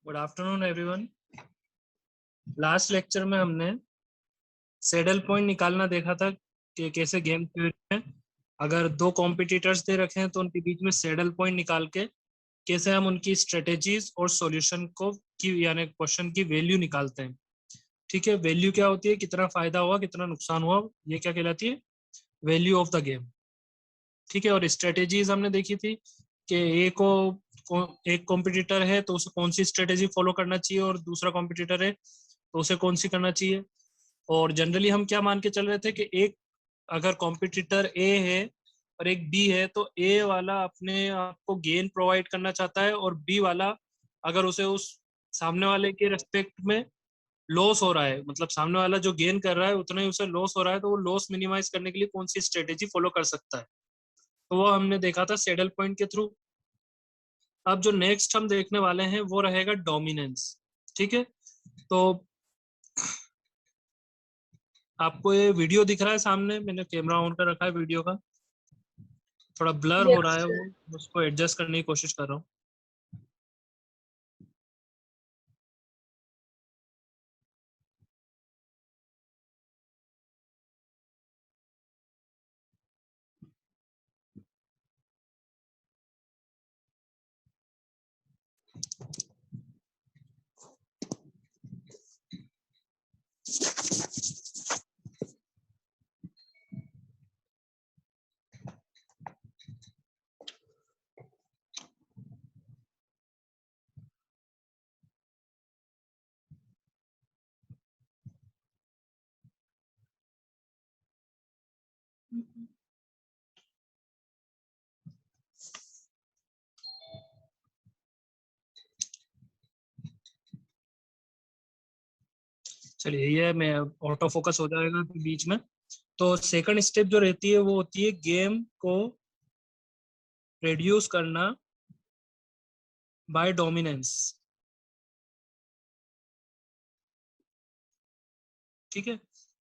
Good afternoon everyone. Last lecture में हमने saddle point निकालना देखा था कि कैसे गेम थ्योरी में अगर दो कॉम्पिटिटर्स दे रखे हैं तो उनके बीच में सैडल पॉइंट निकाल के कैसे हम उनकी स्ट्रेटेजीज और सॉल्यूशन को की यानी क्वेश्चन की वैल्यू निकालते हैं। ठीक है, वैल्यू क्या होती है, कितना फायदा हुआ कितना नुकसान हुआ, ये क्या कहलाती है, वैल्यू ऑफ द गेम। ठीक है, और स्ट्रेटेजीज हमने देखी थी कि एक कॉम्पिटिटर है तो उसे कौन सी स्ट्रेटेजी फॉलो करना चाहिए और दूसरा कॉम्पिटिटर है तो उसे कौन सी करना चाहिए। और जनरली हम क्या मान के चल रहे थे कि एक अगर कॉम्पिटिटर ए है और एक बी है तो ए वाला अपने आप को गेन प्रोवाइड करना चाहता है और बी वाला अगर उसे उस सामने वाले के रेस्पेक्ट में लॉस हो रहा है, मतलब सामने वाला जो गेन कर रहा है उतना ही उसे लॉस हो रहा है, तो वो लॉस मिनिमाइज करने के लिए कौन सी स्ट्रेटेजी फॉलो कर सकता है, तो वो हमने देखा था सैडल पॉइंट के थ्रू। अब जो नेक्स्ट हम देखने वाले हैं वो रहेगा डोमिनेंस। ठीक है, तो आपको ये वीडियो दिख रहा है सामने, मैंने कैमरा ऑन कर रखा है वीडियो का, थोड़ा ब्लर हो रहा यस है, सर। वो उसको एडजस्ट करने की कोशिश कर रहा हूँ। चलिए, ये मैं ऑटो फोकस हो जाएगा बीच में। तो सेकंड स्टेप जो रहती है वो होती है गेम को रिड्यूस करना बाय डोमिनेंस। ठीक है,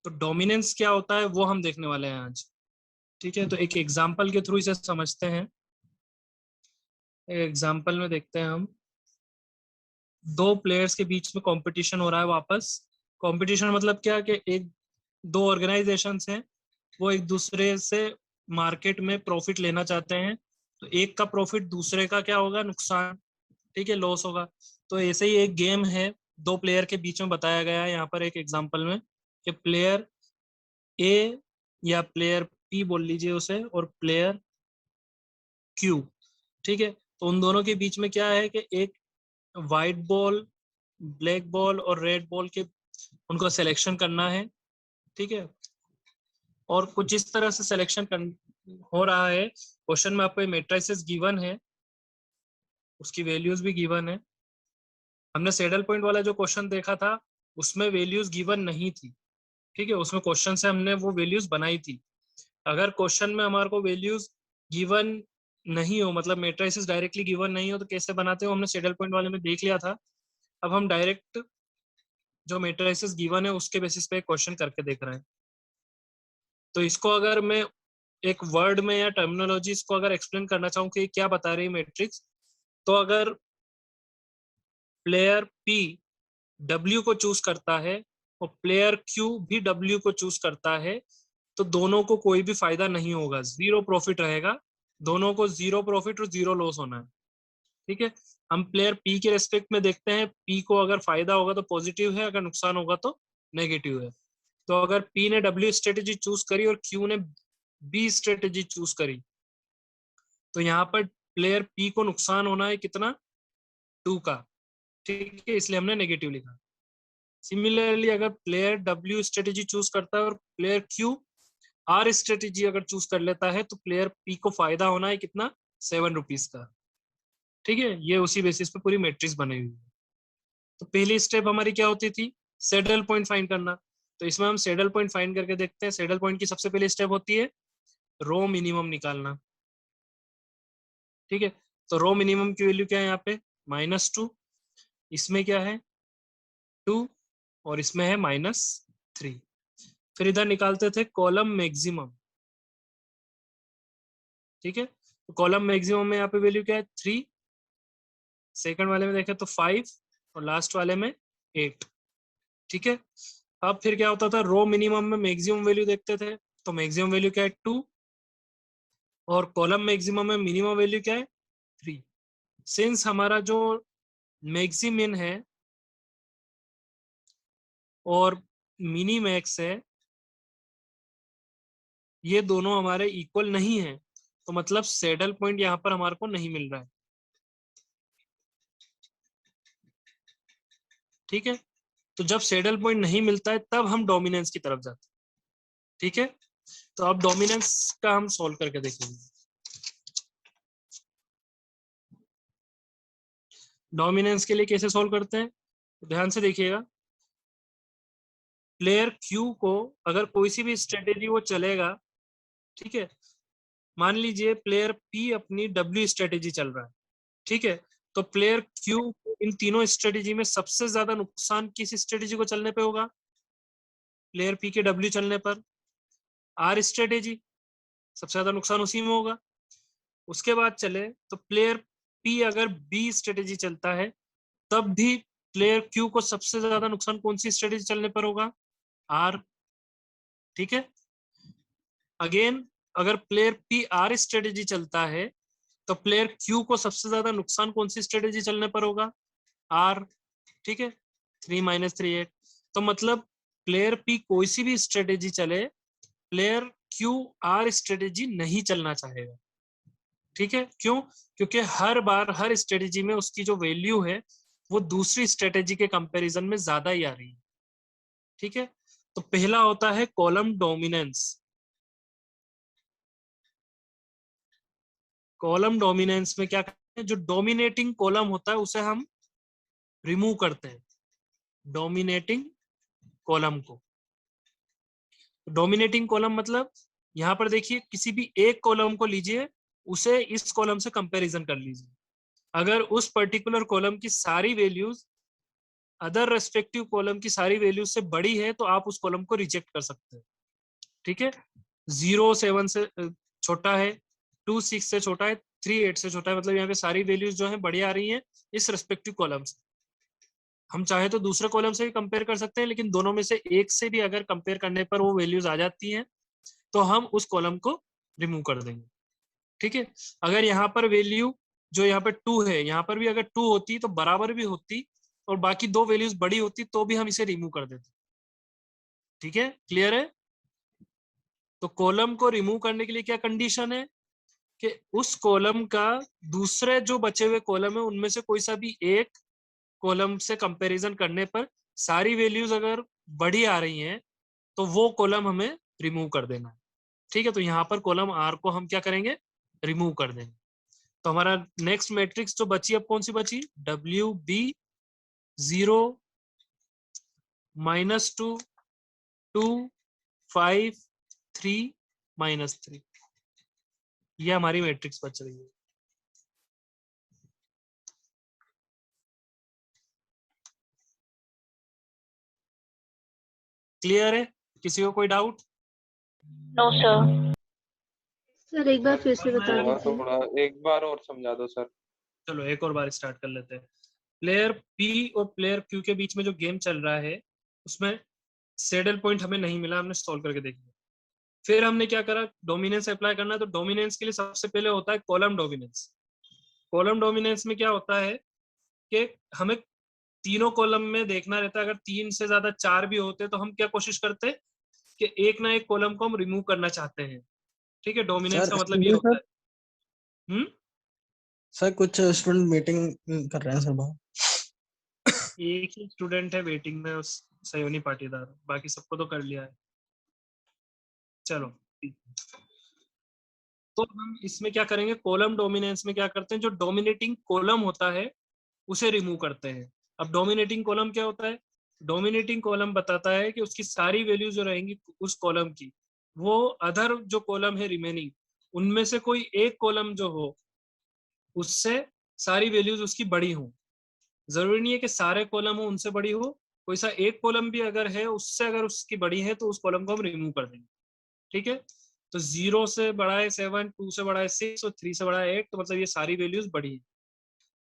तो डोमिनेंस क्या होता है वो हम देखने वाले हैं आज। ठीक है, तो एक एग्जांपल के थ्रू इसे समझते हैं। एग्जांपल में देखते हैं हम, दो प्लेयर्स के बीच में कंपटीशन हो रहा है वापस। कंपटीशन मतलब क्या कि एक दो ऑर्गेनाइजेशंस हैं, वो एक दूसरे से मार्केट में प्रॉफिट लेना चाहते हैं, तो एक का प्रॉफिट दूसरे का क्या होगा, नुकसान। ठीक है, लॉस होगा। तो ऐसे ही एक गेम है दो प्लेयर के बीच में बताया गया है यहाँ पर एक एग्जांपल में कि प्लेयर ए या प्लेयर पी बोल लीजिए उसे और प्लेयर क्यू। ठीक है, तो उन दोनों के बीच में क्या है कि एक वाइट बॉल, ब्लैक बॉल और रेड बॉल के उनको सिलेक्शन करना है। ठीक है, और कुछ इस तरह से हो रहा है। क्वेश्चन में आपको मैट्रिसेस गिवन है, उसकी वैल्यूज भी गिवन है। हमने सैडल पॉइंट वाला जो क्वेश्चन देखा था उसमें वैल्यूज गिवन नहीं थी। ठीक है, उसमें क्वेश्चन से हमने वो वैल्यूज बनाई थी। अगर क्वेश्चन में हमारे को वैल्यूज गिवन नहीं हो, मतलब मैट्रिसेस डायरेक्टली गिवन नहीं हो, तो कैसे बनाते हो, हमने सैडल पॉइंट वाले में देख लिया था। अब हम डायरेक्ट जो मैट्रिसेस गिवन है उसके बेसिस पे क्वेश्चन करके देख रहे हैं। तो इसको अगर मैं एक वर्ड में या टर्मिनोलॉजीज को अगर एक्सप्लेन करना चाहूँ कि क्या बता रही है मैट्रिक्स, तो अगर प्लेयर पी डब्ल्यू को चूज करता है और प्लेयर क्यू भी डब्ल्यू को चूज करता है, तो दोनों को कोई भी फायदा नहीं होगा, जीरो प्रॉफिट रहेगा। दोनों को जीरो प्रॉफिट और जीरो लॉस होना है। ठीक है, हम प्लेयर पी के रेस्पेक्ट में देखते हैं, पी को अगर फायदा होगा तो पॉजिटिव है, अगर नुकसान होगा तो नेगेटिव है। तो अगर पी ने डब्ल्यू स्ट्रेटेजी चूज करी और क्यू ने बी स्ट्रेटेजी चूज करी, तो यहाँ पर प्लेयर पी को नुकसान होना है कितना, 2 का। ठीक है, इसलिए हमने नेगेटिव लिखा। सिमिलरली अगर प्लेयर डब्ल्यू स्ट्रेटेजी चूज करता है और प्लेयर क्यू आर स्ट्रेटेजी अगर चूज कर लेता है, तो प्लेयर पी को फायदा होना है कितना, 7 रुपीज का। ठीक है, ये उसी बेसिस पे पूरी मैट्रिक्स बनी हुई है। तो पहली स्टेप हमारी क्या होती थी, सैडल पॉइंट फाइंड करना। तो इसमें हम सैडल पॉइंट फाइंड करके देखते हैं। सैडल पॉइंट की सबसे पहली स्टेप होती है रो मिनिमम निकालना। ठीक है, तो रो मिनिमम की वैल्यू क्या है यहाँ पे, -2, इसमें क्या है 2 और इसमें है -3। फिर इधर निकालते थे कॉलम मैक्सिमम। ठीक है, तो कॉलम मैक्सिमम में यहाँ पे वैल्यू क्या है 3, सेकंड वाले में देखें तो 5 और लास्ट वाले में 8। ठीक है, अब फिर क्या होता था, रो मिनिमम में मैक्सिमम वैल्यू देखते थे, तो मैक्सिमम वैल्यू क्या है 2, और कॉलम मैक्सिमम में मिनिमम वैल्यू क्या है 3। सिंस हमारा जो मैक्सिमिन है और मिनी मैक्स है, ये दोनों हमारे इक्वल नहीं है, तो मतलब सैडल पॉइंट यहाँ पर हमारे को नहीं मिल रहा है। ठीक है, तो जब सैडल पॉइंट नहीं मिलता है तब हम डोमिनेंस की तरफ जाते हैं। ठीक है, तो अब डोमिनेंस का हम सॉल्व करके देखेंगे। डोमिनेंस के लिए कैसे सॉल्व करते हैं, तो ध्यान से देखिएगा। प्लेयर क्यू को अगर कोई सी भी स्ट्रेटेजी वो चलेगा, ठीक है, मान लीजिए प्लेयर पी अपनी डब्ल्यू स्ट्रेटेजी चल रहा है, ठीक है, तो प्लेयर क्यू इन तीनों स्ट्रेटेजी में सबसे ज्यादा नुकसान किस स्ट्रेटेजी को चलने पे होगा, प्लेयर पी के डब्ल्यू चलने पर आर स्ट्रेटेजी, सबसे ज्यादा नुकसान उसी में होगा। उसके बाद चले तो प्लेयर पी अगर बी स्ट्रेटेजी चलता है, तब भी प्लेयर क्यू को सबसे ज्यादा नुकसान कौन सी स्ट्रेटेजी चलने पर होगा, आर। ठीक है, अगेन अगर प्लेयर पी आर स्ट्रेटेजी चलता है, तो प्लेयर क्यू को सबसे ज्यादा नुकसान कौन सी स्ट्रेटेजी चलने पर होगा, आर। ठीक है, 3 - 3 8, तो मतलब प्लेयर पी कोई सी भी स्ट्रेटेजी चले, प्लेयर क्यू आर स्ट्रेटेजी नहीं चलना चाहेगा। ठीक है, क्यों, क्योंकि हर बार हर स्ट्रेटेजी में उसकी जो वैल्यू है वो दूसरी स्ट्रेटेजी के कंपैरिजन में ज्यादा ही आ रही है। ठीक है, तो पहला होता है कॉलम डोमिनेंस। कॉलम डोमिनेंस में क्या करते हैं, जो डोमिनेटिंग कॉलम होता है उसे हम रिमूव करते हैं, डोमिनेटिंग कॉलम को। डोमिनेटिंग कॉलम मतलब यहां पर देखिए, किसी भी एक कॉलम को लीजिए, उसे इस कॉलम से कंपैरिजन कर लीजिए। अगर उस पर्टिकुलर कॉलम की सारी वैल्यूज अदर रेस्पेक्टिव कॉलम की सारी वैल्यूज से बड़ी है, तो आप उस कॉलम को रिजेक्ट कर सकते हैं। ठीक है, 0 7 से छोटा है, 2 6 से छोटा है, 3 8 से छोटा है, मतलब यहाँ पे सारी वैल्यूज जो है बड़ी आ रही हैं इस रेस्पेक्टिव कॉलम से। हम चाहे तो दूसरे कॉलम से भी कंपेयर कर सकते हैं, लेकिन दोनों में से एक से भी अगर कंपेयर करने पर वो वैल्यूज आ जाती हैं, तो हम उस कॉलम को रिमूव कर देंगे। ठीक है, अगर यहाँ पर वैल्यू जो यहाँ पर 2 है, यहाँ पर भी अगर 2 होती तो बराबर भी होती और बाकी दो वैल्यूज बड़ी होती, तो भी हम इसे रिमूव कर देते। ठीक है, क्लियर है। तो कॉलम को रिमूव करने के लिए क्या कंडीशन है, कि उस कॉलम का दूसरे जो बचे हुए कॉलम है उनमें से कोई सा भी एक कॉलम से कंपैरिजन करने पर सारी वैल्यूज अगर बड़ी आ रही हैं, तो वो कॉलम हमें रिमूव कर देना है। ठीक है, तो यहाँ पर कॉलम आर को हम क्या करेंगे, रिमूव कर देंगे। तो हमारा नेक्स्ट मैट्रिक्स जो बची, अब कौन सी बची, डब्ल्यू बी 0 -2 2 5 3 -3, ये हमारी मैट्रिक्स बच रही है। क्लियर है, किसी को कोई डाउट? No sir. सर एक बार फिर से बता मैं दीजिए। थोड़ा एक बार और समझा दो सर। चलो एक और बार स्टार्ट कर लेते हैं। प्लेयर पी और प्लेयर क्यू के बीच में जो गेम चल रहा है, उसमें सैडल पॉइंट हमें नहीं मिला, हमने सॉल्व करके देख लिया। फिर हमने क्या करा, डोमिनेंस अप्लाई करना है, तो डोमिनेंस के लिए सबसे पहले होता है कॉलम डोमिनेंस। कॉलम डोमिनेंस में क्या होता है कि हमें तीनों कॉलम में देखना रहता है, अगर 3 से ज्यादा 4 भी होते तो हम क्या कोशिश करते हैं कि एक ना एक कॉलम को हम रिमूव करना चाहते हैं। ठीक है, डोमिनेंस सर का मतलब ये होता है। सर कुछ स्टूडेंट मीटिंग कर रहे हैं सर बाहर। एक ही स्टूडेंट है वेटिंग में, उस सयोनी पाटीदार, बाकी सबको तो कर लिया है। चलो तो हम इसमें क्या करेंगे, कॉलम डोमिनेंस में क्या करते हैं, जो डोमिनेटिंग कॉलम होता है उसे रिमूव करते हैं। अब डोमिनेटिंग कॉलम क्या होता है, डोमिनेटिंग कॉलम बताता है कि उसकी सारी वैल्यूज जो रहेंगी उस कॉलम की, वो अदर जो कॉलम है रिमेनिंग, उनमें से कोई एक कॉलम जो हो उससे सारी वैल्यूज उसकी बड़ी हो। जरूरी नहीं है कि सारे कॉलम हो उनसे बड़ी हो, कोई सा एक कॉलम भी अगर है उससे अगर उसकी बड़ी है तो उस कॉलम को हम रिमूव कर देंगे। ठीक है, तो 0 से बड़ा है 7, 2 से बड़ा है 6 और 3 से बड़ा है 8, तो मतलब ये सारी वैल्यूज बड़ी है।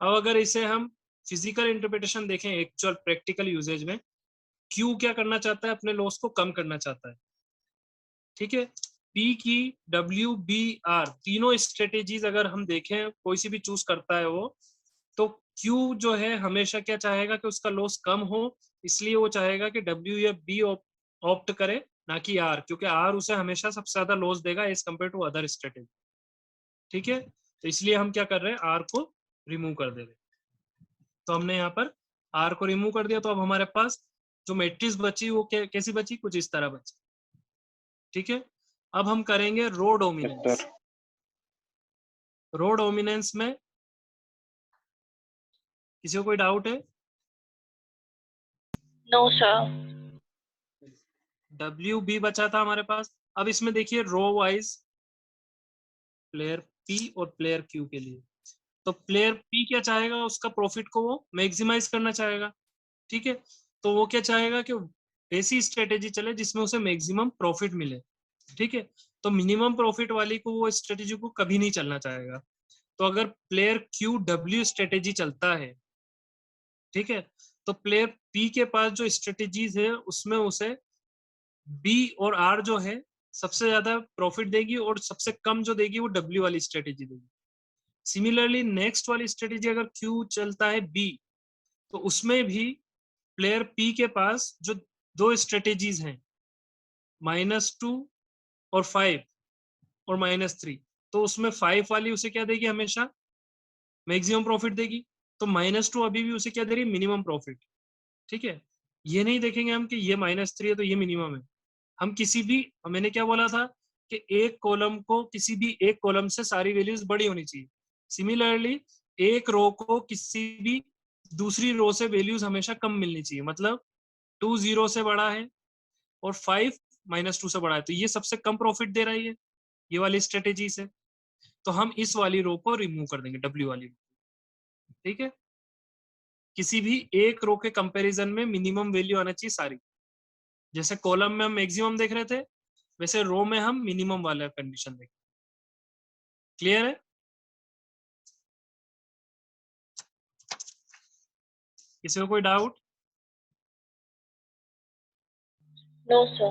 अब अगर इसे हम फिजिकल इंटरप्रिटेशन देखें, एक्चुअल प्रैक्टिकल यूजेज में क्यू क्या करना चाहता है, अपने लॉस को कम करना चाहता है, ठीक है। पी की डब्ल्यू बी आर तीनों स्ट्रेटेजीज अगर हम देखें, कोई सी भी चूज करता है वो, तो क्यू जो है हमेशा क्या चाहेगा कि उसका लॉस कम हो, इसलिए वो चाहेगा कि डब्ल्यू या बी ऑप्ट करे, ना कि आर, क्योंकि आर उसे हमेशा सबसे ज्यादा लॉस देगा as compare to other strategy, ठीक है। तो इसलिए हम क्या कर रहे हैं, आर को रिमूव कर दे रहे हैं। तो हमने यहाँ पर आर को रिमूव कर दिया, तो अब हमारे पास जो मैट्रिक्स बची वो कैसी बची, कुछ इस तरह बची, ठीक है। अब हम करेंगे रो डोमिनेंस। रो डोमिनेंस में किसी को कोई डाउट है? No, sir. डब्ल्यू बी बचा था हमारे पास। अब इसमें देखिए रो वाइज प्लेयर पी और प्लेयर क्यू के लिए, तो प्लेयर पी क्या चाहेगा, उसका प्रॉफिट को वो मैक्सिमाइज करना चाहेगा, ठीक है। तो वो क्या चाहेगा कि ऐसी स्ट्रेटेजी चले जिसमें उसे मैक्सिमम प्रॉफिट मिले, ठीक है। तो मिनिमम प्रॉफिट वाली को वो स्ट्रेटेजी को कभी नहीं चलना चाहेगा। तो अगर प्लेयर क्यू डब्ल्यू स्ट्रेटेजी चलता है, ठीक है, तो प्लेयर पी के पास जो स्ट्रेटेजीज है उसमें उसे बी और आर जो है सबसे ज्यादा प्रॉफिट देगी, और सबसे कम जो देगी वो डब्ल्यू वाली स्ट्रेटेजी देगी। सिमिलरली नेक्स्ट वाली स्ट्रेटेजी अगर क्यू चलता है बी, तो उसमें भी प्लेयर पी के पास जो दो स्ट्रेटेजीज हैं, -2 और 5 और -3, तो उसमें 5 वाली उसे क्या देगी, हमेशा मैक्सिमम प्रॉफिट देगी। तो -2 अभी भी उसे क्या दे रही है, मिनिमम प्रॉफिट, ठीक है। ये नहीं देखेंगे हम कि ये -3 है तो ये मिनिमम है। हम किसी भी, मैंने क्या बोला था कि एक कॉलम को, किसी भी एक कॉलम से सारी वैल्यूज बड़ी होनी चाहिए। सिमिलरली एक रो को किसी भी दूसरी रो से वैल्यूज हमेशा कम मिलनी चाहिए, मतलब 2 0 से बड़ा है और 5 -2 से बड़ा है, तो ये सबसे कम प्रॉफिट दे रही है ये वाली स्ट्रेटेजी से। तो हम इस वाली रो को रिमूव कर देंगे, डब्ल्यू वाली रो, ठीक है। किसी भी एक रो के कंपैरिजन में मिनिमम वैल्यू आना चाहिए सारी। जैसे कॉलम में हम मैक्सिमम देख रहे थे, वैसे रो में हम मिनिमम वाला कंडीशन देखें। क्लियर है? किसी को कोई डाउट? No, sir.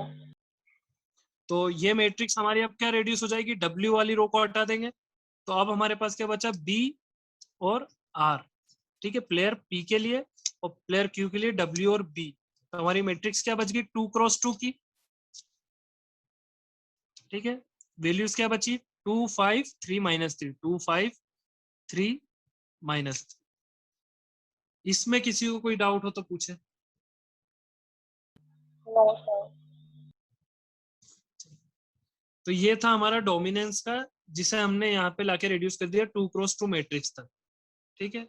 तो ये मैट्रिक्स हमारी अब क्या रेड्यूस हो जाएगी, डब्ल्यू वाली रो को हटा देंगे, तो अब हमारे पास क्या बचा, बी और आर, ठीक है, प्लेयर पी के लिए और प्लेयर क्यू के लिए डब्ल्यू और बी। तो हमारी मैट्रिक्स क्या बच गई, 2 क्रॉस 2 की, ठीक है। वैल्यूज क्या बची, 2 5 3 -3, 2 5 3 -3। इसमें किसी को कोई डाउट हो तो पूछे। No, sir. तो ये था हमारा डोमिनेंस का, जिसे हमने यहाँ पे लाके रिड्यूस कर दिया 2 क्रॉस 2 मैट्रिक्स तक, ठीक है।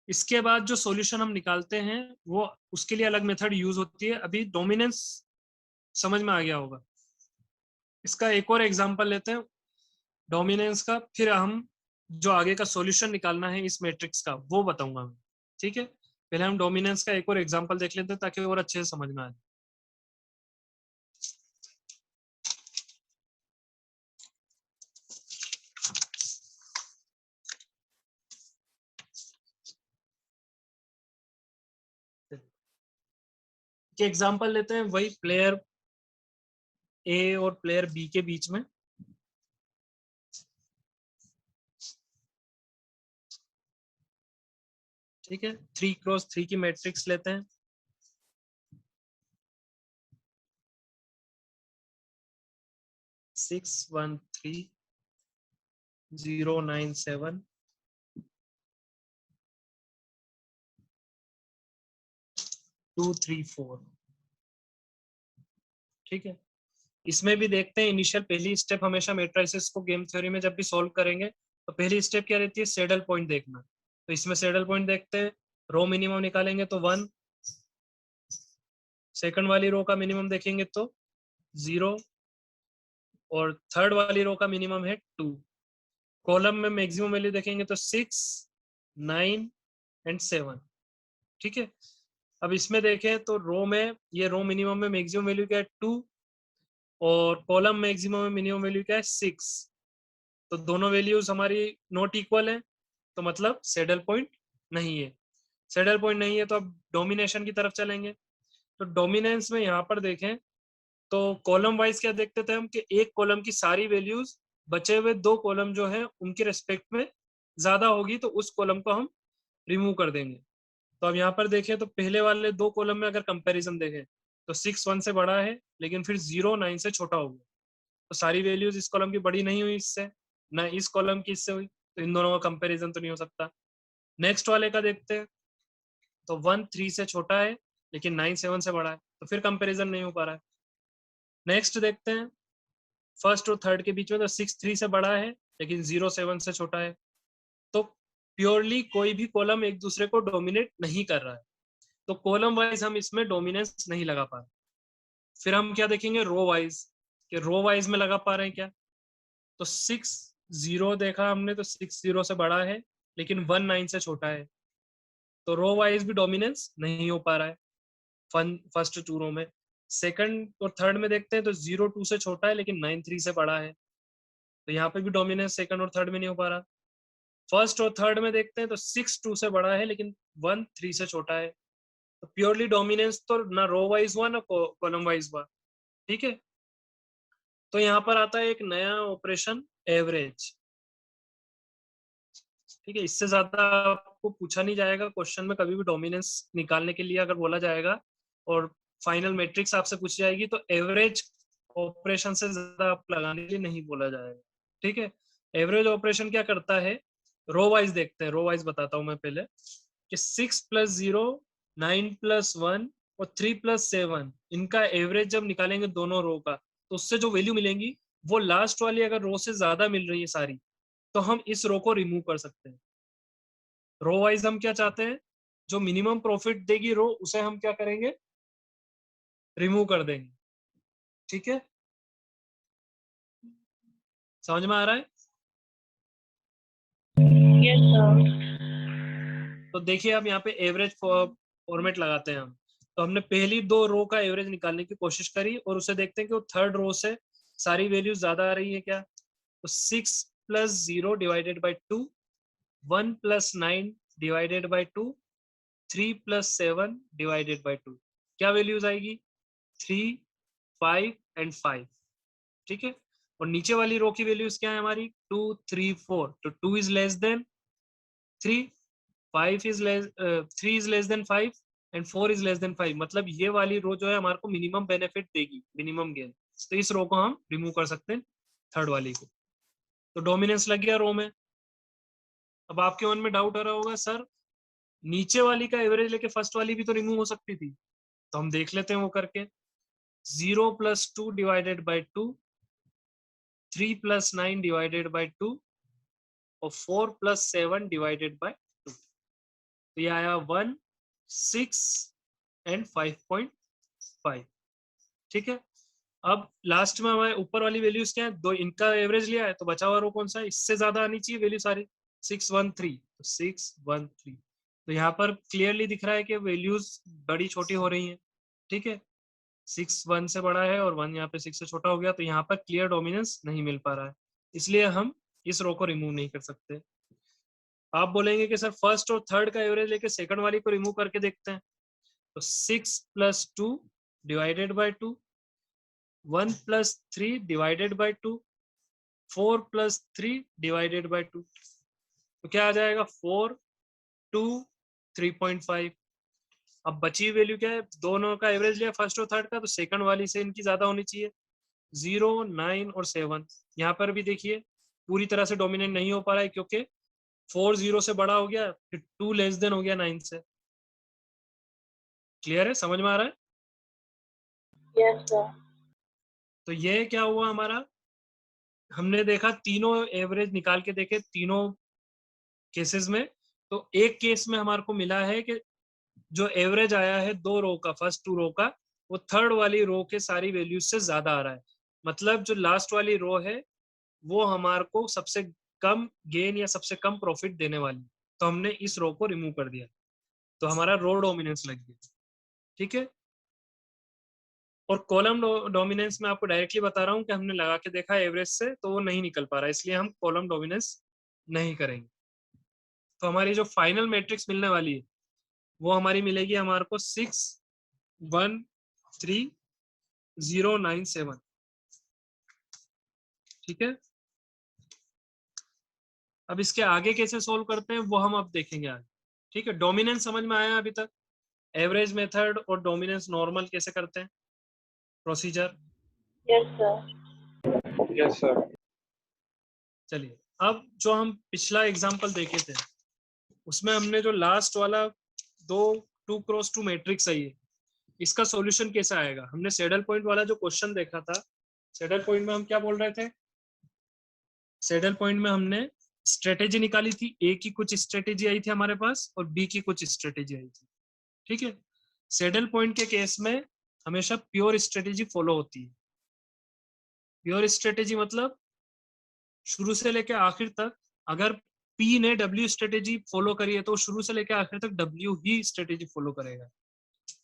इसके बाद जो सॉल्यूशन हम निकालते हैं वो, उसके लिए अलग मेथड यूज होती है। अभी डोमिनेंस समझ में आ गया होगा। इसका एक और एग्जांपल लेते हैं डोमिनेंस का, फिर हम जो आगे का सॉल्यूशन निकालना है इस मैट्रिक्स का वो बताऊंगा मैं, ठीक है। पहले हम डोमिनेंस का एक और एग्जांपल देख लेते हैं ताकि और अच्छे से समझ में आए। एग्जांपल लेते हैं वही प्लेयर ए और प्लेयर बी के बीच में, ठीक है। 3 क्रॉस 3 की मैट्रिक्स लेते हैं। सिक्स 1 3 0 9 7 2 3 4, ठीक है। इसमें भी देखते हैं इनिशियल पहली स्टेप, हमेशा मैट्रिसेस को गेम थ्योरी में जब भी सॉल्व करेंगे तो पहली स्टेप क्या रहती है, सैडल पॉइंट देखना। तो इसमें सैडल पॉइंट देखते हैं, रो मिनिमम निकालेंगे तो 1, सेकंड वाली रो का मिनिमम देखेंगे तो 0, और थर्ड वाली रो का मिनिमम है 2। कॉलम में मैक्सिमम वैल्यू देखेंगे तो 6 9 एंड 7, ठीक है। अब इसमें देखें तो रो में, ये रो मिनिमम में मैक्सिमम वैल्यू क्या है 2, और कॉलम मैक्सिमम में मिनिमम वैल्यू क्या है 6। तो दोनों वैल्यूज हमारी नॉट इक्वल है, तो मतलब सैडल पॉइंट नहीं है। सैडल पॉइंट नहीं है तो अब डोमिनेशन की तरफ चलेंगे। तो डोमिनेंस में यहाँ पर देखें तो कॉलम वाइज क्या देखते थे हम कि एक कॉलम की सारी वैल्यूज बचे हुए दो कॉलम जो है उनके रेस्पेक्ट में ज्यादा होगी तो उस कॉलम को हम रिमूव कर देंगे। तो अब यहाँ पर देखें तो पहले वाले दो कॉलम में अगर कंपैरिजन देखें तो 6 1 से बड़ा है लेकिन फिर 0 9 से छोटा हो गया, तो सारी वैल्यूज इस कॉलम की बड़ी नहीं हुई इससे, ना इस कॉलम की इससे हुई, तो इन दोनों का कंपैरिजन तो नहीं हो सकता। नेक्स्ट वाले का देखते हैं तो 1 3 से छोटा है लेकिन 9 7 से बड़ा है, तो फिर कंपैरिजन नहीं हो पा रहा है। नेक्स्ट देखते हैं फर्स्ट और थर्ड के बीच में, तो 6 3 से बड़ा है लेकिन 0 7 से छोटा है, तो प्योरली कोई भी कॉलम एक दूसरे को डोमिनेट नहीं कर रहा है, तो कॉलम वाइज हम इसमें डोमिनेंस नहीं लगा पा रहे। फिर हम क्या देखेंगे रो वाइज, कि रो वाइज में लगा पा रहे हैं क्या, तो 6 0 देखा हमने तो 6 0 से बड़ा है लेकिन 1 9 से छोटा है, तो रो वाइज भी डोमिनेंस नहीं हो पा रहा है फर्स्ट टू रो में। सेकंड और थर्ड में देखते हैं तो 0 2 से छोटा है लेकिन 9 3 से बड़ा है, तो यहाँ पे भी डोमिनेंस सेकंड और थर्ड में नहीं हो पा रहा। फर्स्ट और थर्ड में देखते हैं तो 6 2 से बड़ा है लेकिन 1 3 से छोटा है, तो प्योरली डोमिनेंस तो ना रो वाइज हुआ ना कॉलम वाइज हुआ। ठीक है, तो यहाँ पर आता है एक नया ऑपरेशन एवरेज। ठीक है, इससे ज्यादा आपको पूछा नहीं जाएगा क्वेश्चन में कभी भी, डोमिनेंस निकालने के लिए अगर बोला जाएगा और फाइनल मैट्रिक्स आपसे पूछी जाएगी तो एवरेज ऑपरेशन से ज्यादा आप लगाने के लिए नहीं बोला जाएगा। ठीक है, एवरेज ऑपरेशन क्या करता है, रो वाइज देखते हैं, रो वाइज बताता हूं मैं पहले कि 6 + 0 9 + 1 और 3 + 7 इनका एवरेज जब निकालेंगे दोनों रो का तो उससे जो वैल्यू मिलेंगी वो लास्ट वाली अगर रो से ज्यादा मिल रही है सारी तो हम इस रो को रिमूव कर सकते हैं। रो वाइज हम क्या चाहते हैं, जो मिनिमम प्रॉफिट देगी रो उसे हम क्या करेंगे, रिमूव कर देंगे। ठीक है, समझ में आ रहा है? Yes, sir. तो देखिए अब यहाँ पे एवरेज फॉर्मेट लगाते हैं हम। तो हमने पहली दो रो का एवरेज निकालने की कोशिश करी और उसे देखते हैं कि वो थर्ड रो से सारी वैल्यूज ज्यादा आ रही है क्या, तो 6 + 0 divided by 2, 1 + 9 divided by 2, 3 + 7 divided by 2, क्या वैल्यूज आएगी 3 5 एंड 5। ठीक है, और नीचे वाली रो की वैल्यूज क्या है हमारी 2 3 4, तो 2 is less than 3, 5 is less 3 is less than 5 and 4 is less than 5, मतलब ये वाली रो जो है हमारे को मिनिमम बेनिफिट देगी, मिनिमम गेन, तो इस रो को हम रिमूव कर सकते हैं थर्ड वाली को। तो डोमिनेंस लग गया रो में। अब आपके मन में डाउट आ रहा होगा सर नीचे वाली का एवरेज लेके फर्स्ट वाली भी तो रिमूव हो सकती थी, तो हम देख लेते हैं वो करके। 0 + 2 डिवाइडेड बाई 2, 3 + 9 डिवाइडेड बाई 2 और 4 + 7 डिवाइडेड बाई 2, तो ये आया 1 6 एंड 5.5। ठीक है, अब लास्ट में हमारे ऊपर वाली वैल्यूज क्या है, दो इनका एवरेज लिया है तो बचा हुआ रो कौन सा है, इससे ज्यादा आनी चाहिए वैल्यू सारी 6 1 3, तो 6 1 3, तो यहाँ पर क्लियरली दिख रहा है कि वैल्यूज बड़ी छोटी हो रही हैं। ठीक है, 6 1 से बड़ा है और 1 यहाँ पे 6 से छोटा हो गया, तो यहाँ पर क्लियर डोमिनेंस नहीं मिल पा रहा है, इसलिए हम इस रो को रिमूव नहीं कर सकते। आप बोलेंगे कि सर फर्स्ट और थर्ड का एवरेज लेके सेकंड वाली को रिमूव करके देखते हैं, तो 6 + 2 divided by 2, 1 + 3 divided by 2, 4 + 3 divided by 2, तो क्या आ जाएगा 4 2 3.5। अब बची वैल्यू क्या है, दोनों का एवरेज लिया फर्स्ट और थर्ड का, तो सेकंड वाली से इनकी ज्यादा होनी चाहिए, 0 9 और 7। यहाँ पर भी देखिए पूरी तरह से डोमिनेट नहीं हो पा रहा है क्योंकि 4 0 से बड़ा हो गया, फिर 2 लेस देन हो गया 9 से। क्लियर है, समझ में आ रहा है? Yes, sir. तो ये क्या हुआ हमारा, हमने देखा तीनों एवरेज निकाल के देखे तीनों केसेस में, तो एक केस में हमारे को मिला है कि जो एवरेज आया है दो रो का, फर्स्ट टू रो का, वो थर्ड वाली रो के सारी वैल्यूज से ज्यादा आ रहा है, मतलब जो लास्ट वाली रो है वो हमारे को सबसे कम गेन या सबसे कम प्रॉफिट देने वाली, तो हमने इस रो को रिमूव कर दिया, तो हमारा रो डोमिनेंस लग गया। ठीक है, और कॉलम डोमिनेंस में आपको डायरेक्टली बता रहा हूँ कि हमने लगा के देखा एवरेज से तो वो नहीं निकल पा रहा है, इसलिए हम कॉलम डोमिनेंस नहीं करेंगे। तो हमारी जो फाइनल मैट्रिक्स मिलने वाली है वो हमारी मिलेगी हमारे को 613097। ठीक है, अब इसके आगे कैसे सोल्व करते हैं वो हम अब देखेंगे आगे। ठीक है, डोमिनेंस समझ में आया अभी तक? एवरेज मेथड और डोमिनेंस नॉर्मल कैसे करते हैं, procedure? Yes, sir. Yes sir. चलिए, अब जो हम पिछला एग्जांपल देखे थे उसमें हमने जो लास्ट वाला 2x2 मैट्रिक्स है ये, इसका सॉल्यूशन कैसा आएगा? हमने सैडल पॉइंट वाला जो क्वेश्चन देखा था, सैडल पॉइंट में हम क्या बोल रहे थे? सैडल पॉइंट में हमने स्ट्रेटेजी निकाली थी, ए की कुछ स्ट्रेटेजी आई थी हमारे पास और बी की कुछ स्ट्रेटेजी आई थी। ठीक है, सैडल पॉइंट के केस में हमेशा प्योर स्ट्रेटेजी फॉलो होती है। प्योर स्ट्रेटेजी मतलब शुरू से लेकर आखिर तक अगर पी ने डब्ल्यू स्ट्रेटेजी फॉलो करी है तो शुरू से लेकर आखिर तक डब्ल्यू ही स्ट्रेटेजी फॉलो करेगा।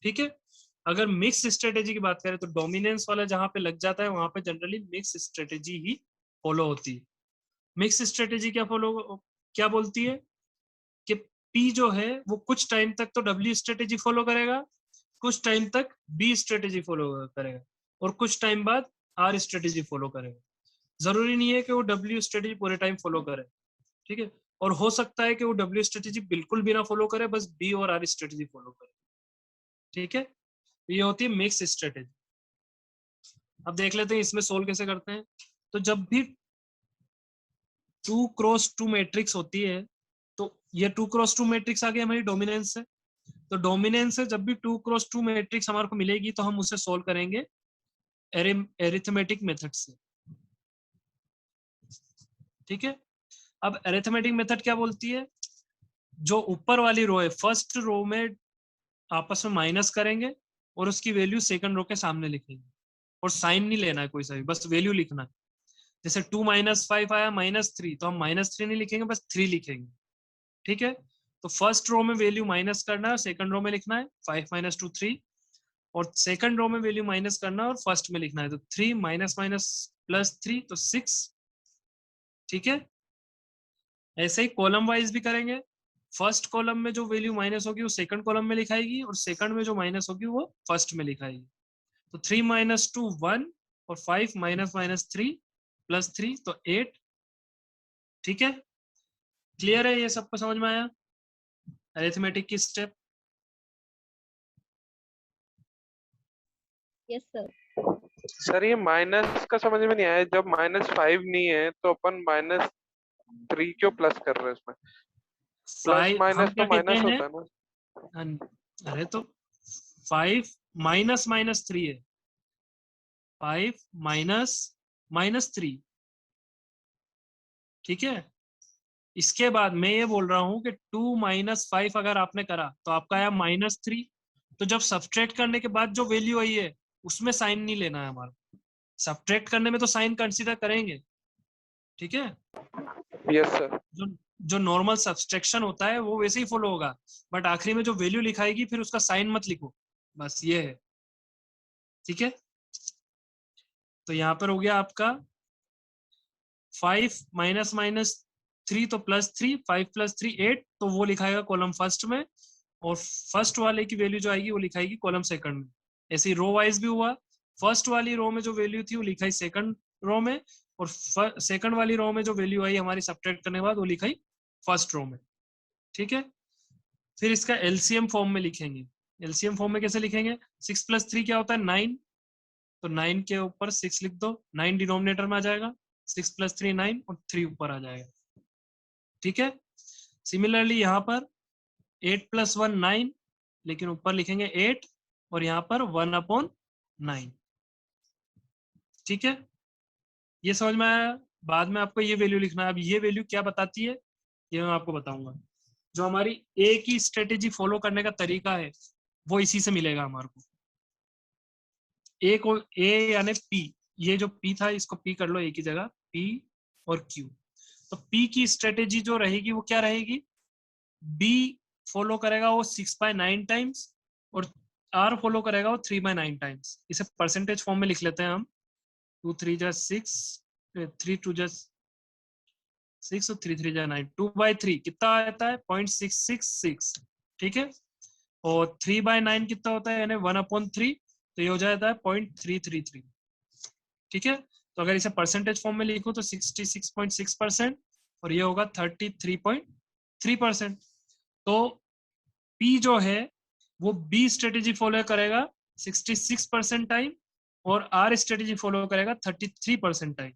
ठीक है, अगर मिक्स स्ट्रेटेजी की बात करें तो डोमिनेंस वाला जहां पे लग जाता है वहां पे जनरली मिक्स स्ट्रेटेजी ही फॉलो होती है। मिक्स स्ट्रेटेजी क्या बोलती है कि पी जो है वो कुछ टाइम तक तो डब्ल्यू स्ट्रेटेजी फॉलो करेगा, कुछ टाइम तक बी स्ट्रेटेजी फॉलो करेगा और कुछ टाइम बाद आर स्ट्रेटेजी फॉलो करेगा। जरूरी नहीं है कि वो डब्ल्यू स्ट्रेटेजी पूरे टाइम फॉलो करे। ठीक है, और हो सकता है कि वो डब्ल्यू स्ट्रेटेजी बिल्कुल भी ना फॉलो करे, बस बी और आर स्ट्रेटेजी फॉलो करे। ठीक है, ये होती है मिक्स स्ट्रेटेजी। अब देख लेते हैं इसमें सोल्व कैसे करते हैं। तो जब भी 2x2 मैट्रिक्स होती है तो ये 2x2 मैट्रिक्स आ गई हमारी डोमिनेंस से। तो डोमिनेंस से जब भी 2x2 मैट्रिक्स हमारे को मिलेगी तो हम उसे सोल्व करेंगे एरिथमेटिक मेथड से। ठीक है, अब एरिथमेटिक मेथड क्या बोलती है? जो ऊपर वाली रो है फर्स्ट रो में आपस में माइनस करेंगे और उसकी वैल्यू सेकंड रो के सामने लिखेंगे और साइन नहीं लेना है कोई सा भी, बस वैल्यू लिखना है। जैसे 2 - 5 आया -3 तो हम -3 नहीं लिखेंगे, बस 3 लिखेंगे। ठीक है, तो फर्स्ट रो में वैल्यू माइनस करना है, सेकंड रो में लिखना है 5 - 2 3, और सेकंड रो में वैल्यू माइनस करना है और फर्स्ट में लिखना है, तो 3 - -+3 तो 6। ठीक है, ऐसे ही कॉलम वाइज भी करेंगे। फर्स्ट कॉलम में जो वैल्यू माइनस होगी वो सेकंड कॉलम में लिखाएगी और सेकंड में जो माइनस होगी वो फर्स्ट में लिखाएगी। तो 3 - 2 1 और 5 - -3 +3 तो 8। ठीक है, क्लियर है? ये सबको समझ में आया अरिथमेटिक की स्टेप? Yes sir. सर ये माइनस का समझ में नहीं आया, जब -5 नहीं है तो अपन -3 क्यों प्लस कर रहे हैं इसमें? प्लस हम माइनस क्या तो कहते माइनस हैं? होता है ना। अरे तो 5 -3 है, 5 -3। ठीक है, इसके बाद मैं ये बोल रहा हूं कि 2 - 5 अगर आपने करा तो आपका आया -3। तो जब सब्ट्रैक्ट करने के बाद जो वैल्यू आई है उसमें साइन नहीं लेना है हमारा। सब्ट्रैक्ट करने में तो साइन कंसीडर करेंगे। ठीक है, यस सर। जो जो नॉर्मल सब्सट्रैक्शन होता है वो वैसे ही फॉलो होगा, बट आखिरी में जो वैल्यू लिखाएगी फिर उसका साइन मत लिखो, बस ये है। ठीक है, तो यहाँ पर हो गया आपका 5 -3 तो +3, 5 + 3 8, तो वो लिखाएगा कॉलम फर्स्ट में, और फर्स्ट वाले की वैल्यू जो आएगी वो लिखाएगी कॉलम सेकंड में। ऐसे ही रो वाइज भी हुआ, फर्स्ट वाली रो में जो वैल्यू थी वो लिखाई सेकंड रो में, और सेकंड वाली रो में जो वैल्यू आई हमारी सब्ट्रैक्ट करने के बाद वो लिखाई फर्स्ट रो में। ठीक है, फिर इसका एलसीएम फॉर्म में लिखेंगे। एलसीएम फॉर्म में कैसे लिखेंगे? 6 + 3 क्या होता है? 9, तो 9 के ऊपर 6 लिख दो, 9 डिनोमिनेटर में आ जाएगा, 6 + 3 9 और 3 ऊपर आ जाएगा। ठीक है, सिमिलरली यहाँ पर 8 + 1 9, लेकिन ऊपर लिखेंगे 8 और यहाँ पर 1/9। ठीक है, ये समझ में आया? बाद में आपको ये वैल्यू लिखना है। अब ये वैल्यू क्या बताती है ये मैं आपको बताऊंगा। जो हमारी ए की स्ट्रेटेजी फॉलो करने का तरीका है वो इसी से मिलेगा हमारे को। ए को ए यानी पी, ये जो पी था इसको पी कर लो एक ही जगह, पी और क्यू। तो पी की स्ट्रेटेजी जो रहेगी वो क्या रहेगी? बी फॉलो करेगा वो 6/9 टाइम्स और आर फॉलो करेगा वो 3/9 टाइम्स। इसे परसेंटेज फॉर्म में लिख लेते हैं हम। 2 3 जा 6, 3 2 जा 6 और 3 3 जा 9, 2/3 कितना आता है? 0.666। ठीक है, और 3/9 कितना होता है, यानी 1/3, तो ये हो जाता है 0.333। ठीक है, तो अगर इसे परसेंटेज फॉर्म में लिखूं तो 66.6% और ये होगा 33.3%। तो P जो है वो B स्ट्रेटेजी फॉलो करेगा 66% टाइम और R स्ट्रेटेजी फॉलो करेगा 33% टाइम,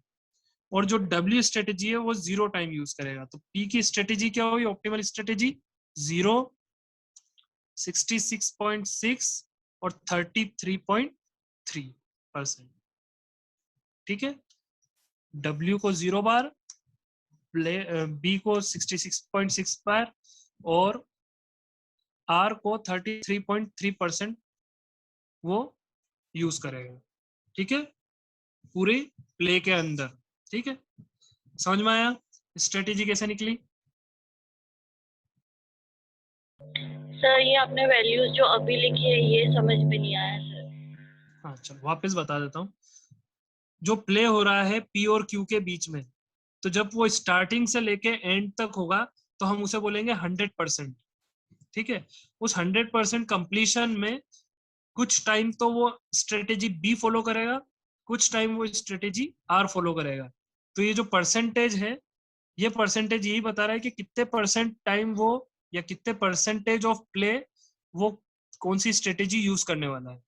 और जो W स्ट्रेटेजी है वो 0 टाइम यूज करेगा। तो P की स्ट्रेटेजी क्या होगी, ऑप्टिमल स्ट्रेटेजी 0, 66.6 और 33.3%। ठीक है, W को 0 बार, B को 66.6 बार और R को 33.3% वो यूज करेगा। ठीक है, पूरे प्ले के अंदर। ठीक है, समझ में आया स्ट्रेटेजी कैसे निकली? सर ये आपने वैल्यूज जो अभी लिखी है ये समझ में नहीं आया सर। हाँ चलो वापस बता देता हूँ। जो प्ले हो रहा है P और Q के बीच में, तो जब वो स्टार्टिंग से लेके एंड तक होगा तो हम उसे बोलेंगे 100%। ठीक है, उस 100% कंप्लीशन में कुछ टाइम तो वो स्ट्रेटेजी B फॉलो करेगा, कुछ टाइम वो स्ट्रेटेजी R फॉलो करेगा। तो ये जो परसेंटेज है, ये परसेंटेज यही बता रहा है कि कितने परसेंट टाइम वो या कितने परसेंटेज ऑफ प्ले वो कौन सी स्ट्रेटेजी यूज करने वाला है।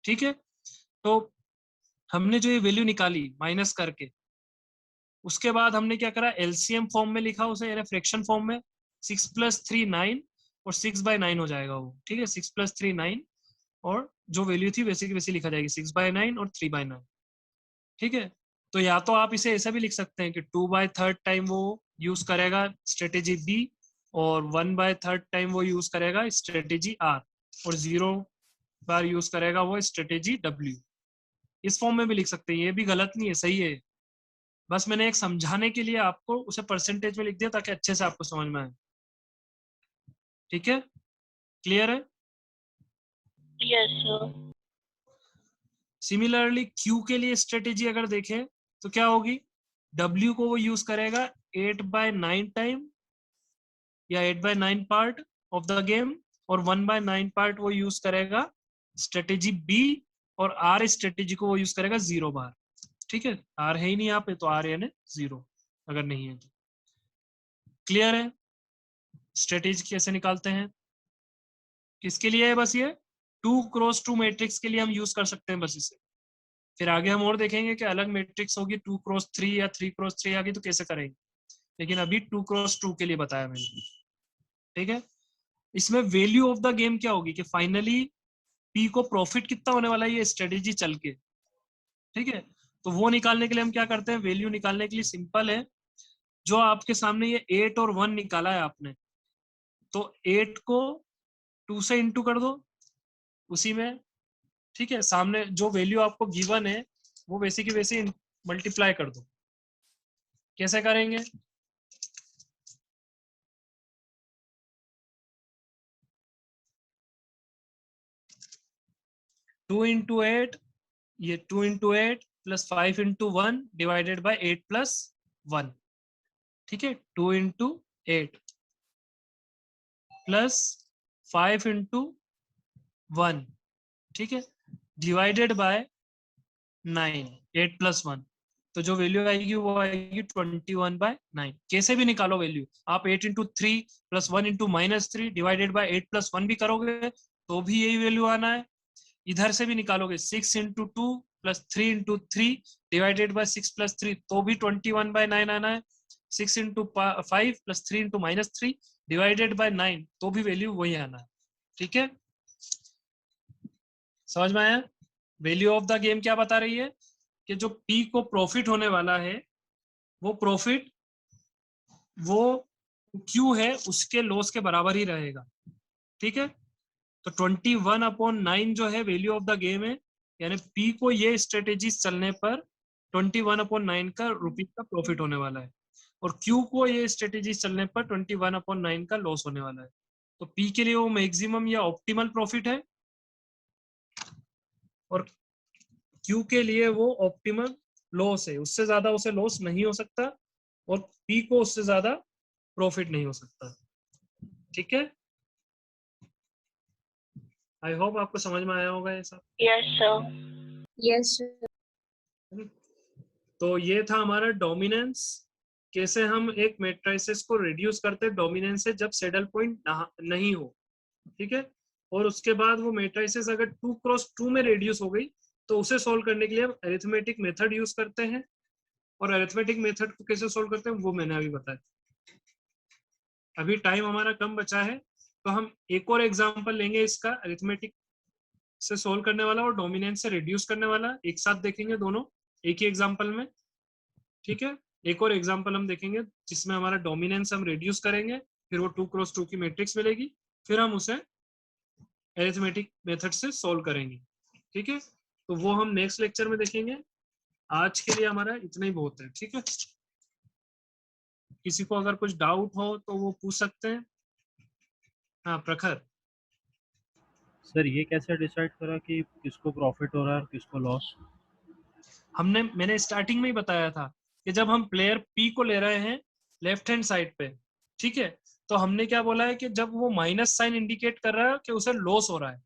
ठीक है, तो हमने जो ये वैल्यू निकाली माइनस करके, उसके बाद हमने क्या करा, एलसीएम फॉर्म में लिखा उसे, यानी फ्रैक्शन फॉर्म में। 6 + 3 9 और 6/9 हो जाएगा वो। ठीक है, 6 + 3 9 और जो वैल्यू थी वैसे की वैसी लिखा जाएगी, 6/9 और 3/9। ठीक है, तो या तो आप इसे ऐसा भी लिख सकते हैं कि 2/3 टाइम वो यूज करेगा स्ट्रेटेजी बी और 1/3 टाइम वो यूज करेगा स्ट्रेटेजी आर और 0 बार यूज करेगा वो स्ट्रेटेजी डब्ल्यू। इस फॉर्म में भी लिख सकते हैं, ये भी गलत नहीं है, सही है। बस मैंने एक समझाने के लिए आपको उसे परसेंटेज में लिख दिया ताकि अच्छे से आपको समझ में आए। ठीक है, क्लियर है? Yes sir. सिमिलरली क्यू के लिए स्ट्रेटेजी अगर देखें तो क्या होगी, डब्ल्यू को वो यूज करेगा 8/9 टाइम या 8/9 पार्ट ऑफ द गेम, और 1/9 पार्ट वो यूज करेगा स्ट्रेटेजी बी, और आर स्ट्रेटेजी को वो यूज करेगा 0 बार। ठीक है, आर है ही नहीं यहाँ पे, तो आर यानी 0 अगर नहीं है तो। क्लियर है स्ट्रेटेजी कैसे निकालते हैं? किसके लिए है बस ये 2x2 मैट्रिक्स के लिए हम यूज कर सकते हैं बस इसे। फिर आगे हम और देखेंगे कि अलग मैट्रिक्स होगी 2x3 या 3x3 आगे तो कैसे करेंगे, लेकिन अभी 2x2 के लिए बताया मैंने। ठीक है, इसमें वैल्यू ऑफ द गेम क्या होगी कि फाइनली पी को प्रॉफिट कितना होने वाला है ये स्ट्रेटेजी चल के। ठीक है, तो वो निकालने के लिए हम क्या करते हैं, वैल्यू निकालने के लिए सिंपल है, जो आपके सामने ये 8 और 1 निकाला है आपने, तो 8 को 2 से इंटू कर दो उसी में। ठीक है, सामने जो वैल्यू आपको गिवन है वो वैसे की वैसे मल्टीप्लाई कर दो। कैसे करेंगे, टू इंटू एट, ये 2 into 8 plus 5 into 1 divided by 8 plus 1। ठीक है, 2 इंटू 8 प्लस 5 इंटू 1, ठीक है, डिवाइडेड बाय 9, 8 प्लस 1। तो जो वैल्यू आएगी वो आएगी 21/9। कैसे भी निकालो वैल्यू, आप 8 into 3 plus 1 into -3 divided by 8 plus 1 भी करोगे तो भी यही वैल्यू आना है। इधर से भी निकालोगे 6 into 2 plus 3 into 3 divided by 6 plus 3 तो भी 21/9 आना है। 6 into 5 plus 3 into -3 divided by 9 तो भी वैल्यू वही आना है। ठीक है, समझ में आया? वैल्यू ऑफ द गेम क्या बता रही है कि जो पी को प्रॉफिट होने वाला है वो प्रॉफिट वो क्यू है उसके लॉस के बराबर ही रहेगा। ठीक है, तो 21/9 जो है वैल्यू ऑफ द गेम है, यानी पी को ये स्ट्रेटेजी चलने पर 21/9 का रुपीज का प्रॉफिट होने वाला है, और क्यू को ये स्ट्रेटेजी चलने पर 21/9 का लॉस होने वाला है। तो पी के लिए वो मैक्सिमम या ऑप्टिमल प्रॉफिट है और क्यू के लिए वो ऑप्टिमल लॉस है, उससे ज्यादा उसे लॉस नहीं हो सकता और पी को उससे ज्यादा प्रॉफिट नहीं हो सकता। ठीक है, आई होप आपको समझ में आया होगा ये सब। Yes sir. यस तो ये था हमारा डोमिनेंस, कैसे हम एक मैट्रिसेस को रिड्यूस करते हैं डोमिनेंस से जब सैडल पॉइंट नहीं हो, ठीक है। और उसके बाद वो मैट्रिसेस अगर 2x2 में रिड्यूस हो गई तो उसे सोल्व करने के लिए हम अरिथमेटिक मेथड यूज करते हैं। और अरिथमेटिक मेथड को कैसे सोल्व करते हैं वो मैंने अभी बताया। अभी टाइम हमारा कम बचा है तो हम एक और एग्जांपल लेंगे इसका, अरिथमेटिक से सोल्व करने वाला और डोमिनेंस से रिड्यूस करने वाला, एक साथ देखेंगे दोनों एक ही एग्जांपल में, ठीक है। एक और एग्जांपल हम देखेंगे जिसमें हमारा डोमिनेंस हम रिड्यूस करेंगे, फिर वो 2x2 की मैट्रिक्स मिलेगी, फिर हम उसे अरिथमेटिक मेथड से सोल्व करेंगे, ठीक है। तो वो हम नेक्स्ट लेक्चर में देखेंगे। आज के लिए हमारा इतना ही बहुत है, ठीक है। किसी को अगर कुछ डाउट हो तो वो पूछ सकते हैं। हाँ प्रखर। सर ये कैसे डिसाइड करा कि किसको प्रॉफिट हो रहा है और किसको लॉस? मैंने स्टार्टिंग में ही बताया था कि जब हम प्लेयर पी को ले रहे हैं लेफ्ट हैंड साइड पे, ठीक है, तो हमने क्या बोला है कि जब वो माइनस साइन इंडिकेट कर रहा है कि उसे लॉस हो रहा है,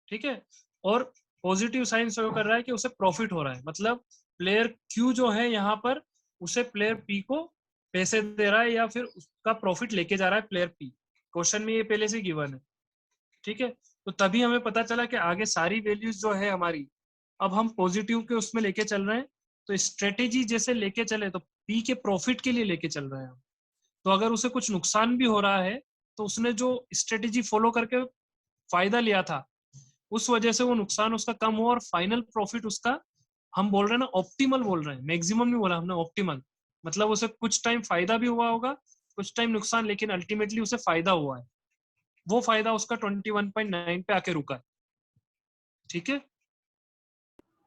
ठीक है, और पॉजिटिव साइन शो कर रहा है कि उसे प्रॉफिट हो रहा है, मतलब प्लेयर क्यू जो है यहाँ पर उसे प्लेयर पी को पैसे दे रहा है या फिर उसका प्रॉफिट लेके जा रहा है प्लेयर पी। क्वेश्चन में ये पहले से गिवन है, ठीक है। तो तभी हमें पता चला कि आगे सारी वैल्यूज जो है हमारी अब हम पॉजिटिव के उसमें लेके चल रहे हैं, तो स्ट्रेटेजी जैसे लेके चले तो पी के प्रॉफिट के लिए लेके चल रहे हैं हम। तो अगर उसे कुछ नुकसान भी हो रहा है तो उसने जो स्ट्रेटेजी फॉलो करके फायदा लिया था उस वजह से वो नुकसान उसका कम हो और फाइनल प्रॉफिट उसका, हम बोल रहे हैं ना ऑप्टिमल बोल रहे हैं, मैक्सिमम नहीं बोला हमने, ऑप्टिमल, मतलब उसे कुछ टाइम फायदा भी हुआ होगा कुछ टाइम नुकसान, लेकिन अल्टीमेटली उसे फायदा हुआ है, वो फायदा उसका 21.9 पे आके रुका है, ठीक है।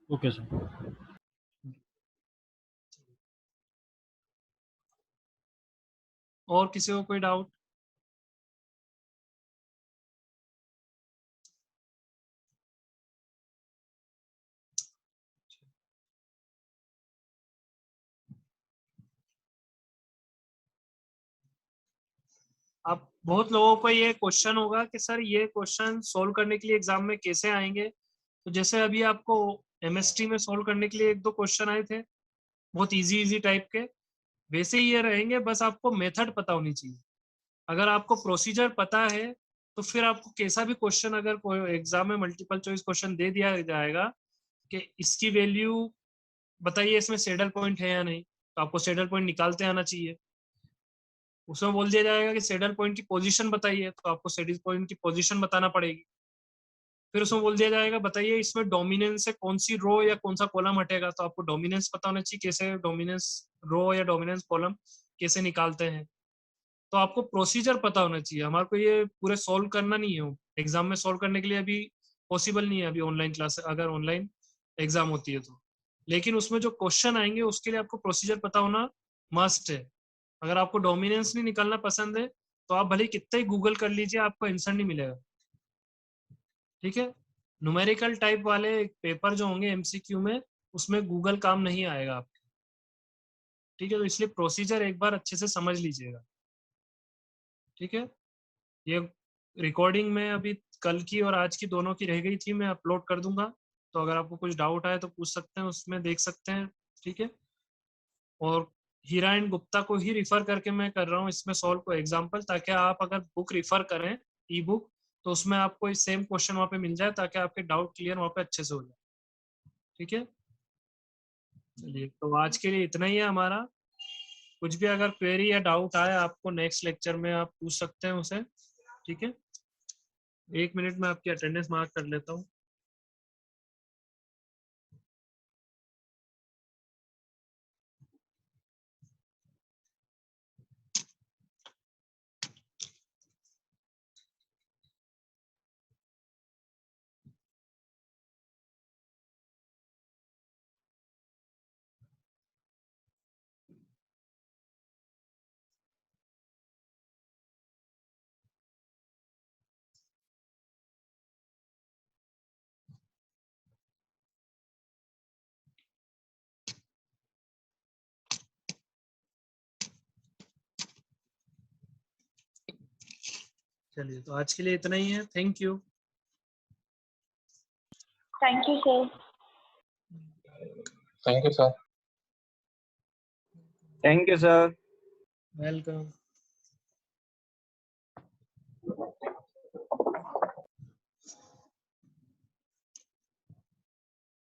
Okay sir. और किसी को कोई डाउट? अब बहुत लोगों को ये क्वेश्चन होगा कि सर ये क्वेश्चन सोल्व करने के लिए एग्जाम में कैसे आएंगे। तो जैसे अभी आपको एमएसटी में सोल्व करने के लिए एक दो क्वेश्चन आए थे बहुत इजी टाइप के, वैसे ही ये रहेंगे, बस आपको मेथड पता होनी चाहिए। अगर आपको प्रोसीजर पता है तो फिर आपको कैसा भी क्वेश्चन अगर कोई एग्जाम में मल्टीपल चॉइस क्वेश्चन दे दिया जाएगा कि इसकी वैल्यू बताइए इसमें सैडल पॉइंट है या नहीं, तो आपको सैडल पॉइंट निकालते आना चाहिए। उसमें बोल दिया जाएगा कि सैडल पॉइंट की पोजीशन बताइए, तो आपको सैडल पॉइंट की पोजीशन बताना पड़ेगी। फिर उसमें बोल दिया जाएगा बताइए इसमें डोमिनेंस से कौन सी रो या कौन सा कॉलम हटेगा, तो आपको डोमिनेंस पता होना चाहिए, कैसे डोमिनेंस रो या डोमिनेंस कॉलम कैसे निकालते हैं। तो आपको प्रोसीजर पता होना चाहिए, हमारे को ये पूरे सॉल्व करना नहीं है एग्जाम में, सॉल्व करने के लिए अभी पॉसिबल नहीं है अभी ऑनलाइन क्लास, अगर ऑनलाइन एग्जाम होती है तो। लेकिन उसमें जो क्वेश्चन आएंगे उसके लिए आपको प्रोसीजर पता होना मस्ट है। अगर आपको डोमिनेंस नहीं निकालना पसंद है तो आप भले कितना ही गूगल कर लीजिए आपको आंसर नहीं मिलेगा, ठीक है। न्यूमेरिकल टाइप वाले पेपर जो होंगे एमसीक्यू में उसमें गूगल काम नहीं आएगा आपके, ठीक है। तो इसलिए प्रोसीजर एक बार अच्छे से समझ लीजिएगा, ठीक है। ये रिकॉर्डिंग में अभी कल की और आज की दोनों की रह गई थी, मैं अपलोड कर दूंगा, तो अगर आपको कुछ डाउट आए तो पूछ सकते हैं, उसमें देख सकते हैं, ठीक है। और हीरा एंड गुप्ता को ही रिफर करके मैं कर रहा हूँ इसमें सॉल्व को एग्जाम्पल, ताकि आप अगर बुक रिफर करें ई बुक तो उसमें आपको सेम क्वेश्चन वहाँ पे मिल जाए, ताकि आपके डाउट क्लियर वहाँ पे अच्छे से हो जाए, ठीक है। चलिए तो आज के लिए इतना ही है हमारा। कुछ भी अगर क्वेरी या डाउट आए आपको नेक्स्ट लेक्चर में आप पूछ सकते हैं उसे, ठीक है। 1 मिनट में आपकी अटेंडेंस मार्क कर लेता हूँ। चलिए तो आज के लिए इतना ही है, thank you. Thank you sir. Thank you sir. Thank you sir. Welcome.